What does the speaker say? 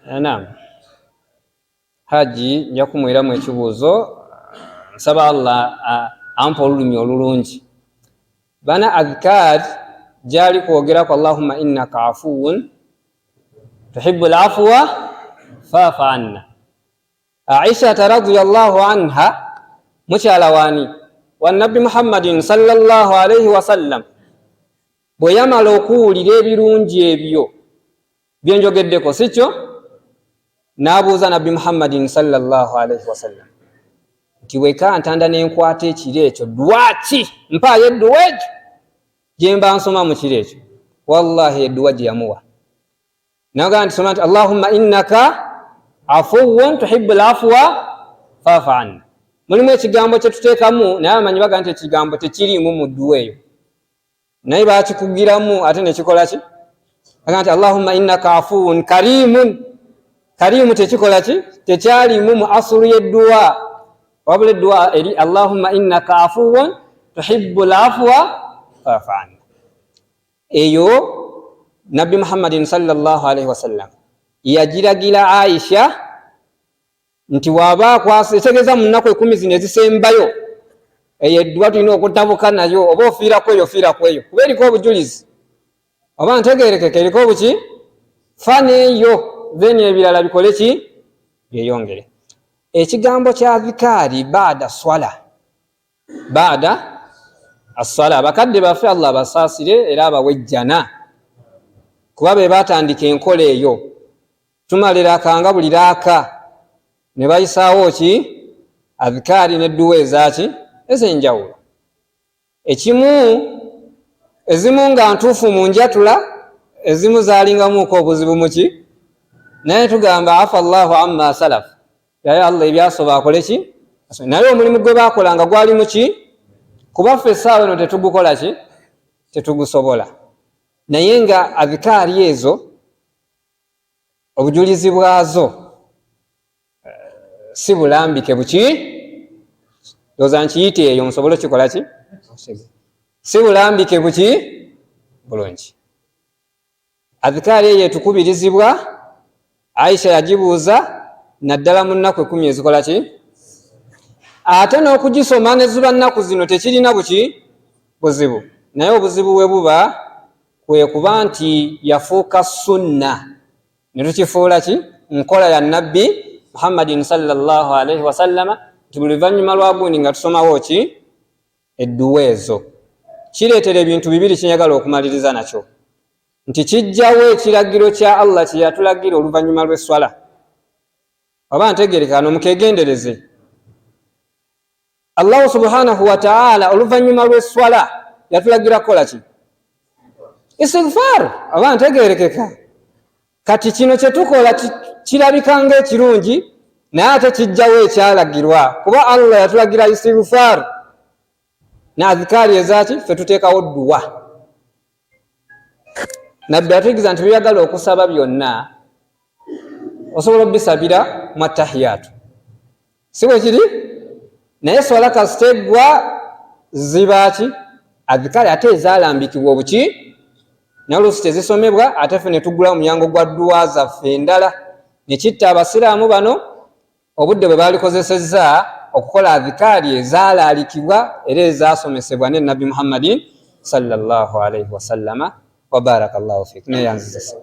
Naam. Haji nja kumwiramu ekibuuzo nsaba Allah ampa olulimi olulungi. Bana adhkar jali kwogeraku Allahumma innaka afuwun tuhibbul afwa fa'fu anna. Aisha radhiyallahu anha mukyala wani wa Nabbi Muhammadin sallallahu alayhi wa sallam bwe yamala okuwulira ebirungi ebyo byenjogeddeko sikyo n'abuuza Nabbi Muhammadin sallallahu alayhi wa sallam nti weka ntanda n'enkwata ekiro ekyo dwaki mpaayo edduwa egyo gye mba nsoma mu kiro ekyo. Wallahi edduwa gye yamuwa naga nti soma nti Allahumma innaka afuwun tuhibbul afwa fa'fu anna. Mulimu ekigambo kye tuteekamu naye amanyi baga nti ekigambo tekiriimu mu dduwa eyo naye bakikugiramu ate nekikola ki baga nti Allahumma innaka afuwun karimun. Karimu tekikola ki tekyalimu mu asulu y'edduwa wabula edduwa eri Allahumma innaka afuwun tuhibbul afwa fa'fu anna. Eyo Nabbi Muhammadin sallallahu alayhi wasallam yagiragira Aisha nti waba kwasetegeza mu nnaku 10 zino ezisembayo eyo edduwa tulina okutabuka nayo oba ofiirako eyo ofiirako eyo kuba eriko obujulizi oba ntegeerekeke eriko obuki fana eyo then ebirala bikole ki byeyongere. Ekigambo kya dhikari baada swala baada as-sala bakadde baffe Allah basaasire era abawejjana kuba be batandika enkola eyo tumalira kanga buli raaka ne bayisaawo ki adhikari n'edduwa ezaki ez'enjawulo. Ezimu nga ntuufu mu njatula ezimu zaalingamuuko obuzibu muki naye tugamba afa Allahu amma salaf yaye Allah ebyasoba akole ki naye omulimu gwe bakolanga gwali muki kuba ffe essaawa eno tetugukola ki tetugusobola naye nga adhikari ezo obujulizi bwazo si bulambike buki doza nkiyite eyo nsobole okikola ki si bulambike buki bulungi. Adhikari eyo etukubirizibwa Aisha yagibuuza naddala mu nnaku 10 ezikola ki ate n'okugisoma ne ziba nnaku zino tekirina buki buzibu naye obuzibu bwe buba kwe kuba nti yafuuka sunna ne tukifuula ki nkola ya Nabbi Muhammadin sallallahu alayhi wa sallama nti buli luvannyuma lwa gundi nga tusomawo ki edduwa ezo. Kireetera ebintu bibiri kinyagala okumaliriza nakyo nti kijjawo ekiragiro kya Allah kye yatulagira oluvannyuma lw'esswala oba ntegerekano mukegendereze. Allah subhanahu wa ta'ala oluvannyuma lw'esswala yatulagira kola ki istighfar oba ntegerekeka. Kati kino kye tukola kirabika ng'ekirungi naye ate kijjawo ekyalagirwa kuba Allah yatulagira istighfar na adhikari ezaki ffe tuteekawo dduwa. Nabbi atuyigiza nti byagala okusaba byonna osobola obisabira mu attahiyatu si bwe kiri naye swala kasiteggwa zibaki adhikari ate ezaalambikibwa obuki naye oluusi tezisomebwa ate ffe ne tuggulawo omulyango gwa dduwa zaffe endala ne kitta abasiraamu bano obudde bwe baalikozesezza okukola adhikari ezaalaalikibwa era ezaasomesebwa ne Nabbi Muhammadin sallallahu alayhi wa sallama wa barakallahu fik. Ne yanziza